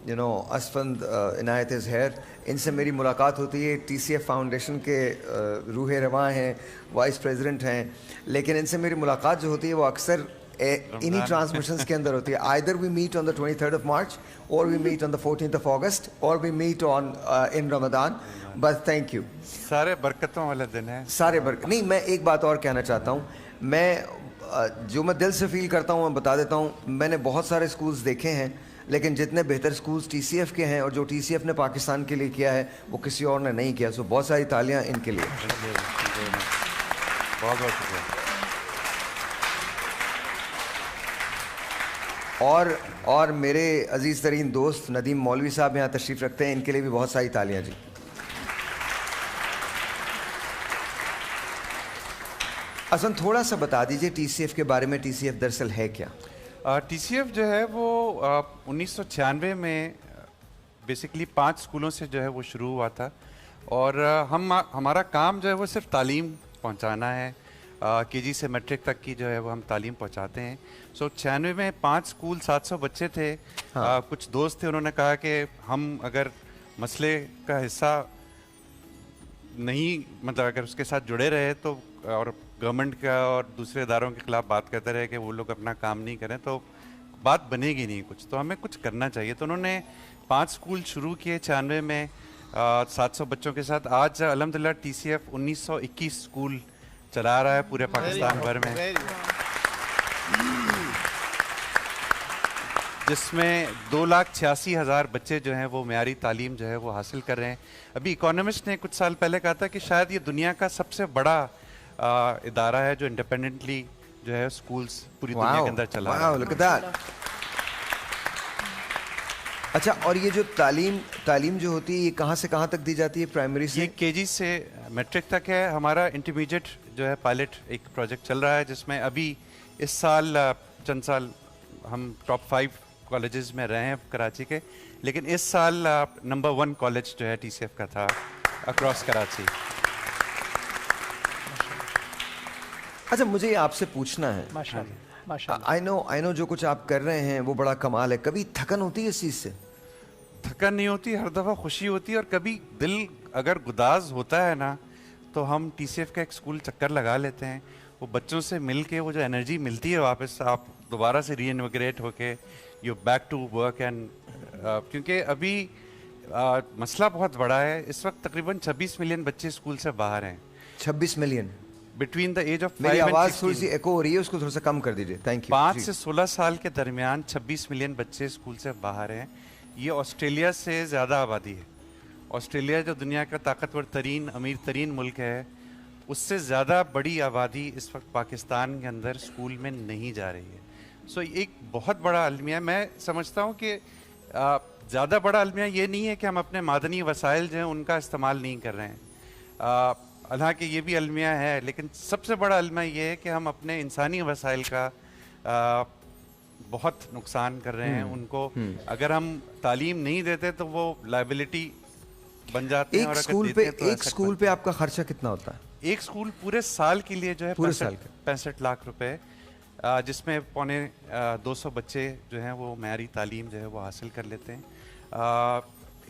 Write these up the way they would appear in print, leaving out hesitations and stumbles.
Asfand Inayat is here, इनसे मेरी मुलाकात होती है। TCF फाउंडेशन के रूह रवां हैं, वाइस प्रेसिडेंट हैं, लेकिन इनसे मेरी मुलाकात जो होती है वो अक्सर इन्हीं ट्रांसमिशंस के अंदर होती है। Either we meet on the 23rd of March और we meet on the 14th of August और we meet on in Ramadan. बस थैंक यू। सारे बरकतों वाला दिन है। सारे नहीं, मैं एक बात और कहना चाहता हूँ। जो मैं दिल से फील करता हूँ मैं बता देता हूँ। मैंने बहुत सारे स्कूल्स देखे हैं, लेकिन जितने बेहतर स्कूल्स TCF के हैं और जो TCF ने पाकिस्तान के लिए किया है वो किसी और ने नहीं किया। सो बहुत सारी तालियां इनके लिए। बहुत बहुत शुक्रिया। और मेरे अजीज़ तरीन दोस्त नदीम मौलवी साहब यहाँ तशरीफ़ रखते हैं, इनके लिए भी बहुत सारी तालियां जी। असन थोड़ा सा बता दीजिए TCF के बारे में। TCF दरअसल है क्या? TCF जो है वो 1996 में बेसिकली 5 स्कूलों से जो है वो शुरू हुआ था और हमारा काम जो है वो सिर्फ तालीम पहुंचाना है। KG से मैट्रिक तक की जो है वो हम तालीम पहुंचाते हैं। 96 में 5 स्कूल 700 बच्चे थे। कुछ दोस्त थे, उन्होंने कहा कि हम अगर मसले का हिस्सा नहीं, मतलब अगर उसके साथ जुड़े रहे तो, और गवर्नमेंट का और दूसरे इदारों के खिलाफ बात करते रहे कि वो लोग अपना काम नहीं करें तो बात बनेगी नहीं कुछ, तो हमें कुछ करना चाहिए। तो उन्होंने 5 स्कूल शुरू किए 96 में 700 बच्चों के साथ। आज अल्हम्दुलिल्लाह TCF 1921 स्कूल चला रहा है पूरे पाकिस्तान भर में, जिसमें 2,86,000 बच्चे जो हैं वो मेयारी तालीम जो है वो हासिल कर रहे हैं। अभी इकोनॉमिस्ट ने कुछ साल पहले कहा था कि शायद ये दुनिया का सबसे बड़ा इदारा है जो इंडिपेंडेंटली जो है स्कूल्स पूरी दुनिया के अंदर चला रहा है। अच्छा, और ये जो तालीम जो होती है ये कहाँ से कहाँ तक दी जाती है? प्राइमरी से? ये KG से मैट्रिक तक है। हमारा इंटरमीडिएट जो है पायलट एक प्रोजेक्ट चल रहा है, जिसमें अभी इस साल चंद साल हम टॉप 5 कॉलेजेस में रहे हैं कराची के, लेकिन इस साल नंबर 1 कॉलेज जो है TCF का था अक्रॉस कराची। अच्छा, मुझे आपसे पूछना है, माशाल्लाह, आई नो जो कुछ आप कर रहे हैं वो बड़ा कमाल है। कभी थकन होती है इस चीज़ से? थकन नहीं होती, हर दफ़ा खुशी होती है। और कभी दिल अगर गुदाज होता है ना तो हम TCF का एक स्कूल चक्कर लगा लेते हैं। वो बच्चों से मिल के वो जो एनर्जी मिलती है वापस, आप दोबारा से रीइन्विगरेट होके you back to work. And क्योंकि अभी मसला बहुत बड़ा है। इस वक्त तकरीबन 26 मिलियन बच्चे स्कूल से बाहर हैं। 26 million between the age of 5 मेरी आवाज़ थोड़ी सी एको हो रही है, उसको थोड़ा सा कम कर दीजिए। Thank you. 5 से 16 साल के दरमियान 26 मिलियन बच्चे स्कूल से बाहर हैं। ये ऑस्ट्रेलिया से ज़्यादा आबादी है। ऑस्ट्रेलिया जो दुनिया का ताकतवर तरीन अमीर तरीन मुल्क है, उससे ज़्यादा बड़ी आबादी इस वक्त पाकिस्तान के अंदर स्कूल में नहीं जा रही है। सो एक बहुत बड़ा अलमिया, मैं समझता हूँ कि ज़्यादा बड़ा अलमिया ये नहीं है कि हम अपने मादनी वसाइल जो हैं उनका इस्तेमाल नहीं कर रहे हैं। हालांकि ये भी अलमिया है, लेकिन सबसे बड़ा अलमिया ये है कि हम अपने इंसानी वसाइल का बहुत नुकसान कर रहे हैं उनको। अगर हम तालीम नहीं देते तो वो लायबिलिटी बन जाते हैं। एक स्कूल पे आपका खर्चा कितना होता है? एक स्कूल पूरे साल के लिए जो है पूरे साल 65 लाख रुपए, जिसमें 250 बच्चे जो हैं वो मेयारी तालीम जो है वो हासिल कर लेते हैं।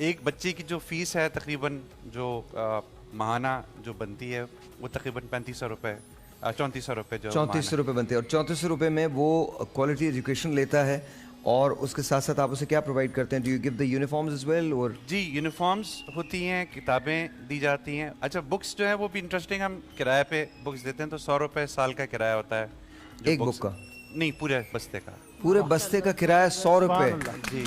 एक बच्चे की जो फीस है तकरीबन जो माहाना जो बनती है वो तकरीबन 3500 रुपये 3400 रुपये जो 3400 रुपये बनते हैं। और 3400 रुपये में वो क्वालिटी एजुकेशन लेता है और उसके साथ साथ आप उसे क्या प्रोवाइड करते हैं? Do you give the uniforms as well? और जी, यूनिफॉर्म्स होती हैं, किताबें दी जाती हैं। अच्छा, बुक्स जो है वो भी इंटरेस्टिंग, हम किराए पे बुक्स देते हैं तो 100 रुपये साल का किराया होता है। एक बुक का? नहीं, पूरे बस्ते का। पूरे बस्ते का किराया 100 रुपये? जी।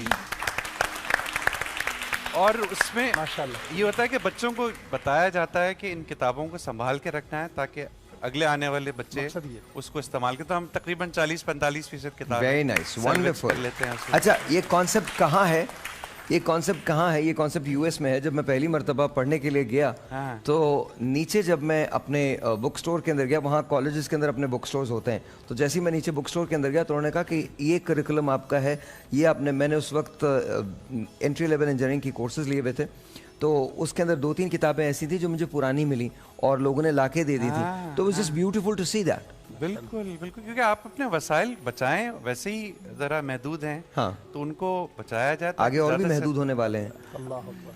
और उसमें माशाल्लाह ये होता है कि बच्चों को बताया जाता है कि इन किताबों को संभाल के रखना है ताकि अगले आने वाले बच्चे उसको इस्तेमाल करें। तो हम तकरीबन 40-45% किताबें वेरी नाइस, वंडरफुल लेते हैं। अच्छा, ये कॉन्सेप्ट कहाँ है? ये कॉन्सेप्ट US में है। जब मैं पहली मरतबा पढ़ने के लिए गया तो नीचे जब मैं अपने बुक स्टोर के अंदर गया, वहाँ कॉलेजेस के अंदर अपने बुक स्टोर्स होते हैं, तो जैसे ही मैं नीचे बुक स्टोर के अंदर गया तो उन्होंने कहा कि ये करिकुलम आपका है, ये मैंने उस वक्त एंट्री लेवल इंजीनियरिंग की कोर्सेज लिए हुए थे, तो उसके अंदर 2-3 किताबें ऐसी थी जो मुझे पुरानी मिली और लोगों ने लाके दे दी थी। तो it was just beautiful to see that. बिल्कुल बिल्कुल, क्योंकि आप अपने वसाइल बचाएं, वैसे ही जरा महदूद हैं। हाँ। तो उनको बचाया जाए ताकि आगे और भी ज़्यादा से- महदूद होने वाले हैं।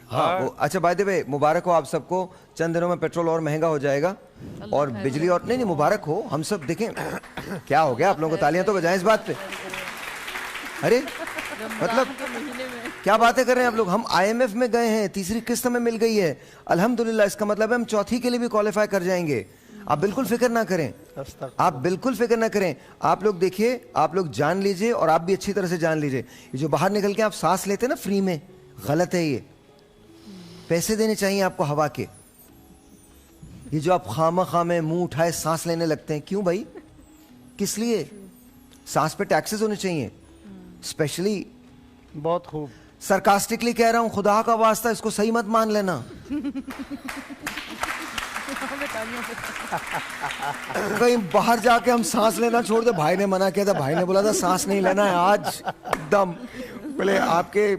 हाँ वो, अच्छा बाय द वे, मुबारक हो आप सबको। चंद दिनों में पेट्रोल और महंगा हो जाएगा और बिजली और, नहीं नहीं मुबारक हो, हम सब देखें क्या हो गया आप लोगों को, तालियां तो बजाएं इस बात पे। अरे मतलब क्या बातें कर रहे हैं आप लोग। हम आईएमएफ में गए हैं, तीसरी किस्त हमें मिल गई है अल्हम्दुलिल्लाह। इसका मतलब है हम चौथी के लिए भी क्वालिफाई कर जाएंगे। आप बिल्कुल फिक्र ना करें, आप बिल्कुल फिक्र ना करें। आप लोग देखिए, आप लोग जान लीजिए और आप भी अच्छी तरह से जान लीजिए, ये जो बाहर निकल के आप सांस लेते हैं ना फ्री में, गलत है ये। पैसे देने चाहिए आपको हवा के। ये जो आप खामा में मुंह उठाए सांस लेने लगते हैं, क्यों भाई, किस लिए? सांस पे टैक्सेस होने चाहिए स्पेशली। बहुत खूब। सरकास्टिकली कह रहा हूं, खुदा का वास्ता इसको सही मत मान लेना। कहीं बाहर जाके हम सांस लेना छोड़ दे। भाई ने मना किया था, भाई ने बोला था सांस नहीं लेना है आज एकदम। बोले आपके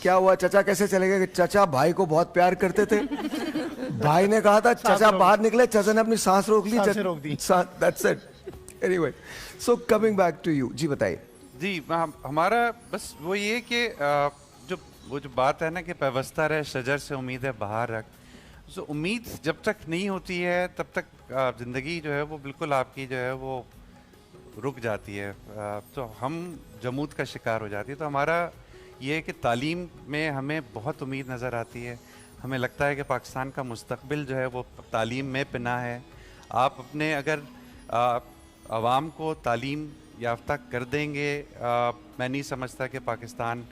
क्या हुआ, चचा कैसे चले गए? चचा भाई को बहुत प्यार करते थे। भाई ने कहा था चचा बाहर निकले, चचा ने अपनी सांस रोक ली, रोक दी। That's it. Anyway, so coming back to you, जी बताइए। जी हमारा बस वो ये कि वो जो बात है ना कि व्यवस्था रहे शजर से उम्मीद है बाहर रख। सो उम्मीद जब तक नहीं होती है तब तक ज़िंदगी जो है वो बिल्कुल आपकी जो है वो रुक जाती है। तो हम जमूद का शिकार हो जाती है। तो हमारा ये है कि तालीम में हमें बहुत उम्मीद नज़र आती है। हमें लगता है कि पाकिस्तान का मुस्तकबिल जो है वो तालीम में पिना है। आप अपने अगर आवाम को तालीम याफ्ता कर देंगे, मैं नहीं समझता कि पाकिस्तान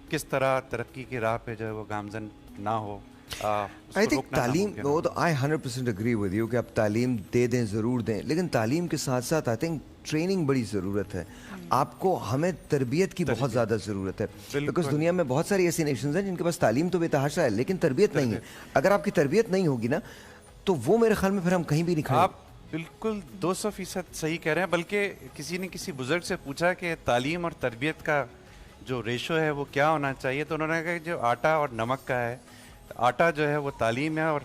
किस तरह तरक्की की राह पे जो है वो गामजन ना हो। आई थिंक तालीम, वो तो आई 100% एग्री विद यू कि आप तालीम दे दें, ज़रूर दें, लेकिन तालीम के साथ साथ आई थिंक ट्रेनिंग बड़ी ज़रूरत है। आपको, हमें तरबियत की बहुत ज़्यादा ज़रूरत है, बिकॉज दुनिया में बहुत सारी ऐसी नेशंस हैं जिनके पास तालीम तो बेतहाशा है लेकिन तरबियत नहीं है। अगर आपकी तरबियत नहीं होगी ना तो वो मेरे ख्याल में फिर हम कहीं भी नहीं खड़े। आप बिल्कुल 200% सही कह रहे हैं। बल्कि किसी ने किसी बुजुर्ग से पूछा कि तालीम और तरबियत का जो रेशो है वो क्या होना चाहिए, तो उन्होंने कहा कि जो आटा और नमक का है, आटा जो है वो तालीम है और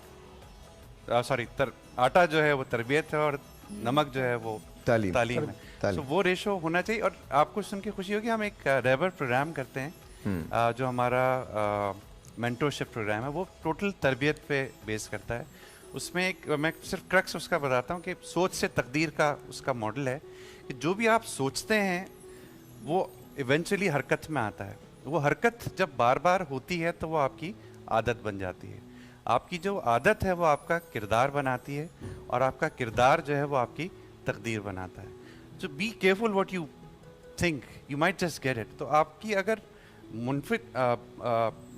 आटा जो है वो तरबियत है और नमक जो है वो तालीम है। तो वो रेशो होना चाहिए। और आपको सुन के खुशी होगी, हम एक रेबर प्रोग्राम करते हैं जो हमारा मेंटरशिप प्रोग्राम है, वो टोटल तरबियत पे बेस करता है। उसमें एक, मैं सिर्फ क्रक्स उसका बताता हूँ कि सोच से तकदीर का उसका मॉडल है कि जो भी आप सोचते हैं वो इवेंचुअली हरकत में आता है। वो हरकत जब बार बार होती है तो वो आपकी आदत बन जाती है। आपकी जो आदत है वो आपका किरदार बनाती है और आपका किरदार जो है वो आपकी तकदीर बनाता है। So be careful what you think, you might just get it. तो आपकी अगर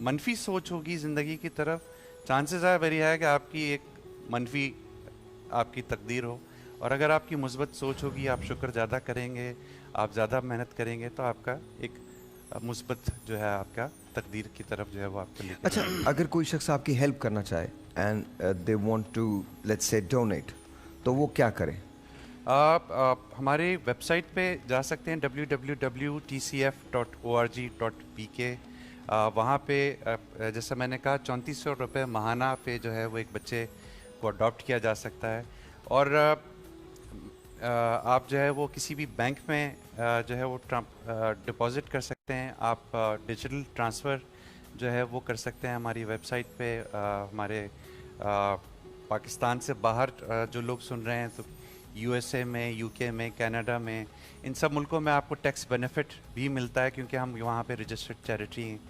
मनफी सोच होगी ज़िंदगी की तरफ, चांसेस आर वेरी हाई कि आपकी एक मनफी आपकी तकदीर हो। और अगर आपकी मुस्बत सोच होगी, आप शुक्र ज़्यादा करेंगे, आप ज़्यादा मेहनत करेंगे, तो आपका एक मुस्बत जो है आपका तकदीर की तरफ जो है वो आपको लेके। अच्छा, अगर कोई शख्स आपकी हेल्प करना चाहे and they want to let's say donate, तो वो क्या करें? आप हमारे वेबसाइट पे जा सकते हैं www.tcf.org.pk। वहाँ पे जैसा मैंने कहा 3400 रुपये माहाना पे जो है वो एक बच्चे को अडॉप्ट किया जा सकता है। और आप जो है वो किसी भी बैंक में जो है वो डिपॉजिट कर सकते हैं। आप डिजिटल ट्रांसफ़र जो है वो कर सकते हैं हमारी वेबसाइट पे। हमारे पाकिस्तान से बाहर जो लोग सुन रहे हैं तो यूएसए में, यूके में, कनाडा में, इन सब मुल्कों में आपको टैक्स बेनिफिट भी मिलता है क्योंकि हम वहाँ पे रजिस्टर्ड चैरिटी हैं।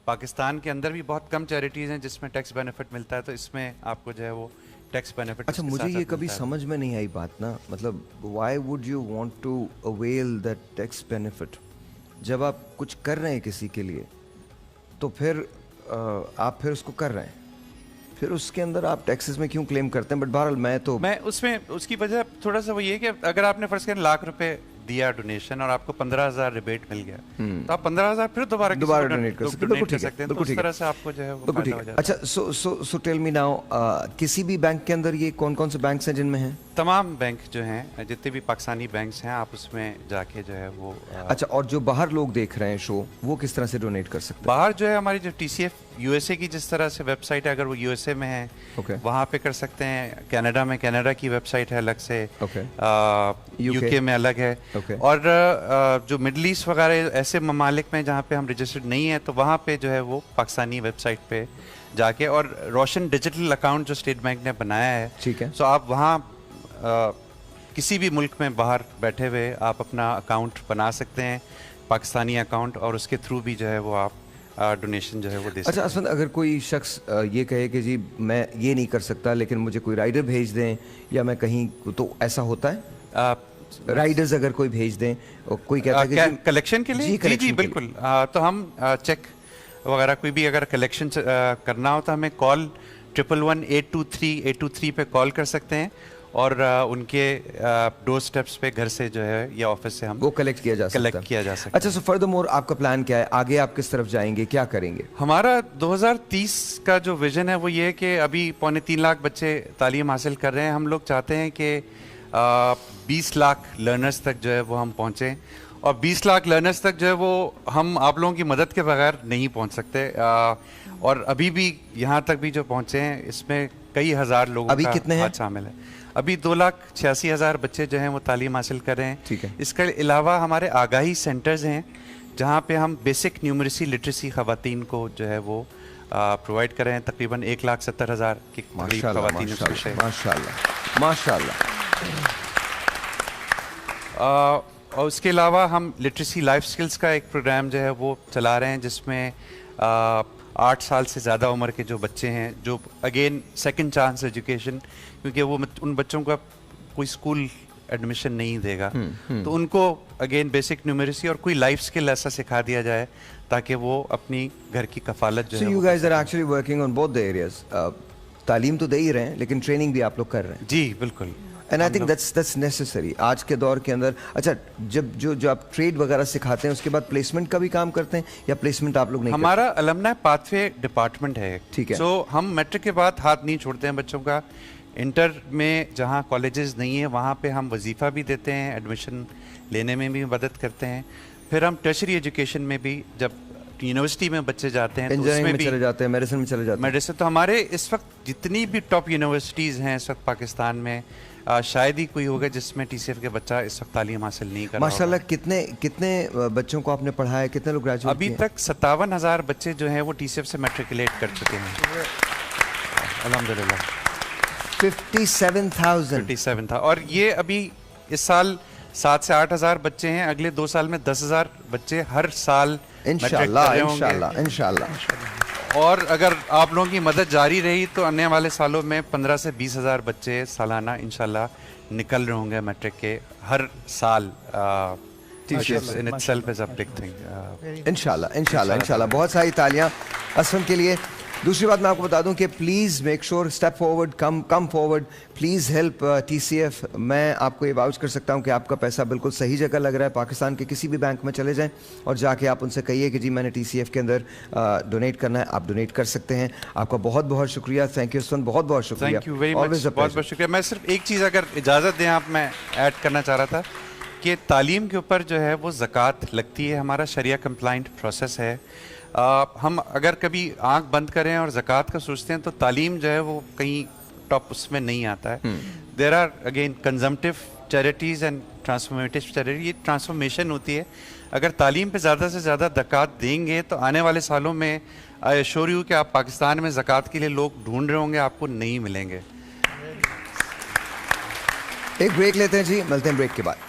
पाकिस्तान के अंदर भी बहुत कम चैरिटीज़ हैं जिसमें टैक्स बेनिफिट मिलता है, तो इसमें आपको जो है वो टैक्स बेनिफिट। अच्छा, मुझे ये कभी समझ में नहीं आई बात ना, मतलब why would you want to avail that tax benefit? जब आप कुछ कर रहे हैं किसी के लिए तो फिर आप फिर उसको कर रहे हैं, फिर उसके अंदर आप टैक्सेस में क्यों क्लेम करते हैं? बट बहरहाल मैं उसमें उसकी वजह थोड़ा सा वो ये है कि अगर आपने फर्ज कर लाख रुपए दिया डोनेशन और आपको 15,000 रिबेट मिल गया, तो आप 15,000 फिर दोबारा डोनेट कर सकते हैं। बिल्कुल ठीक है, बिल्कुल ठीक है। तरह से आपको जो है वो फायदा हो जाता है। अच्छा, सो टेल मी नाउ, किसी भी बैंक के अंदर ये कौन कौन से बैंक्स हैं जिनमें हैं? तमाम बैंक जो हैं, जितने भी पाकिस्तानी बैंक्स हैं, आप उसमें जाके जो है वो अच्छा, और जो बाहर लोग देख रहे हैं शो, वो किस तरह से डोनेट कर सकते हैं? बाहर जो है हमारी जो TCF यूएसए की जिस तरह से वेबसाइट है, अगर वो यूएसए में है Okay. वहाँ पे कर सकते हैं। कनाडा में कनाडा की वेबसाइट है अलग से, Okay. यूके में अलग है। Okay. और जो मिडल ईस्ट वगैरह ऐसे ममालिक में जहाँ पे हम रजिस्टर्ड नहीं है, तो वहाँ पे जो है वो पाकिस्तानी वेबसाइट पे जाके, और रोशन डिजिटल अकाउंट जो स्टेट बैंक ने बनाया है, ठीक है। सो आप वहाँ किसी भी मुल्क में बाहर बैठे हुए आप अपना अकाउंट बना सकते हैं, पाकिस्तानी अकाउंट, और उसके थ्रू भी जो है वो आप डोनेशन जो है वो दे सकते अच्छा हैं। असद, अगर कोई शख्स ये कहे कि जी मैं ये नहीं कर सकता लेकिन मुझे कोई राइडर भेज दें या मैं कहीं, तो ऐसा होता है? राइडर्स अगर कोई भेज दें और कोई कहता है कि जी कलेक्शन के लिए जी collection के बिल्कुल। तो हम चेक वगैरह कोई भी अगर कलेक्शन करना हो तो हमें कॉल 111-823-823 पे कॉल कर सकते हैं, और उनके डोर स्टेप्स पे घर से जो है या ऑफिस से हम वो कलेक्ट किया जा सकता है। कलेक्ट किया जा सकता है। अच्छा, सो फर्दरमोर आपका प्लान क्या है आगे? आप किस तरफ जाएंगे, क्या करेंगे? हमारा 2030 का जो विजन है वो ये है कि अभी 2.25 लाख बच्चे तालीम हासिल कर रहे हैं। हम लोग चाहते हैं कि 20 लाख लर्नर्स तक जो है वो हम पहुँचें, और 20 लाख लर्नर्स तक जो है वो हम आप लोगों की मदद के बगैर नहीं पहुँच सकते। और अभी भी यहाँ तक भी जो पहुँचे हैं इसमें कई हज़ार लोगों अभी का कितने हैं? हाथ शामिल है। अभी 2,86,000 बच्चे जो हैं वो तालीम हासिल कर रहे हैं। ठीक है। इसके अलावा हमारे आगाही सेंटर्स हैं जहाँ पे हम बेसिक न्यूमरेसी लिटरेसी खवातीन को जो है वो प्रोवाइड कर रहे हैं। तकरीबन 1,70,000 की करीब खवातीन उस विषय में। माशाल्लाह माशाल्लाह। और उसके अलावा हम लिटरेसी लाइफ स्किल्स का एक प्रोग्राम जो है वो चला रहे हैं, जिसमें 8 साल से ज़्यादा उम्र के जो बच्चे हैं, जो अगेन सेकंड चांस एजुकेशन, क्योंकि वो उन बच्चों का कोई स्कूल एडमिशन नहीं देगा, तो उनको अगेन बेसिक न्यूमरेसी और कोई लाइफ स्किल ऐसा सिखा दिया जाए ताकि वो अपनी घर की कफालत जो So है you guys are actually working on both the areas. तालीम तो दे ही रहे हैं लेकिन ट्रेनिंग भी आप लोग कर रहे हैं। जी बिल्कुल। And I think that's necessary आज के दौर के अंदर। अच्छा, जब जो आप ट्रेड वगैरह सिखाते हैं उसके बाद प्लेसमेंट का भी काम करते हैं या प्लेसमेंट आप लोग नहीं हमारा अलमनाई पाथवे डिपार्टमेंट है। ठीक है। सो हम मैट्रिक के बाद हाथ नहीं छोड़ते हैं बच्चों का। इंटर में जहाँ कॉलेजेस नहीं है वहाँ पे हम वजीफ़ा भी देते हैं, एडमिशन लेने में भी मदद करते हैं। फिर हम टर्शरी एजुकेशन में भी, जब यूनिवर्सिटी में बच्चे जाते हैं तो इंजीनियरिंग उसमें में भी चले जाते हैं, मेडिसिन में चले जाते हैं। मेडिसिन। तो हमारे इस वक्त जितनी भी टॉप यूनिवर्सिटीज़ हैं इस वक्त पाकिस्तान में, शायद ही कोई होगा जिसमें टीसीएफ के बच्चा इस वक्त तालीम हासिल नहीं कर रहा होगा। माशाल्लाह। कितने बच्चों को आपने पढ़ाया, कितने लोग ग्रेजुएट अभी तक 57,000 बच्चे जो हैं वो टीसीएफ से मैट्रिकुलेट कर चुके हैं अल्हम्दुलिल्लाह। 57,000। 57 था। और ये अभी इस साल 7 से 8,000 बच्चे हैं, अगले 2 साल में 10,000 बच्चे हर साल मैट्रिक कर इंशाल्लाह रहे होंगे। इंशाल्लाह इंशाल्लाह। और अगर आप लोगों की मदद जारी रही तो आने वाले सालों में 15 से 20,000 बच्चे सालाना इंशाल्लाह निकल रहे होंगे मैट्रिक के हर साल। In itself is a big thing. इंशाल्लाह इंशाल्लाह इंशाल्लाह। बहुत सारी तालियां असम के लिए। दूसरी बात मैं आपको बता दूं कि please make sure step forward, come forward, please help TCF. मैं आपको ये वाउच कर सकता हूं कि आपका पैसा बिल्कुल सही जगह लग रहा है। पाकिस्तान के किसी भी बैंक में चले जाएं और जाके आप उनसे कहिए कि जी मैंने टीसीएफ के अंदर डोनेट करना है, आप डोनेट कर सकते हैं। आपका बहुत बहुत शुक्रिया। थैंक यू सन, बहुत बहुत शुक्रिया। थैंक यू वेरी मच, बहुत बहुत शुक्रिया। मैं सिर्फ एक चीज़ अगर इजाज़त दें आप, मैं ऐड करना चाह रहा था कि तालीम के ऊपर जो है वो ज़कात लगती है। हमारा शरिया कंप्लाइंट प्रोसेस है। हम अगर कभी आंख बंद करें और ज़कात का सोचते हैं तो तालीम जो है वो कहीं टॉप उसमें नहीं आता है। There are again consumptive charities and transformative charity. ये ट्रांसफॉर्मेशन होती है। अगर तालीम पे ज़्यादा से ज़्यादा ज़कात देंगे तो आने वाले सालों में आई एश्योर यू कि आप पाकिस्तान में ज़कात के लिए लोग ढूंढ रहे होंगे, आपको नहीं मिलेंगे। एक ब्रेक लेते हैं जी, मिलते हैं ब्रेक के बाद।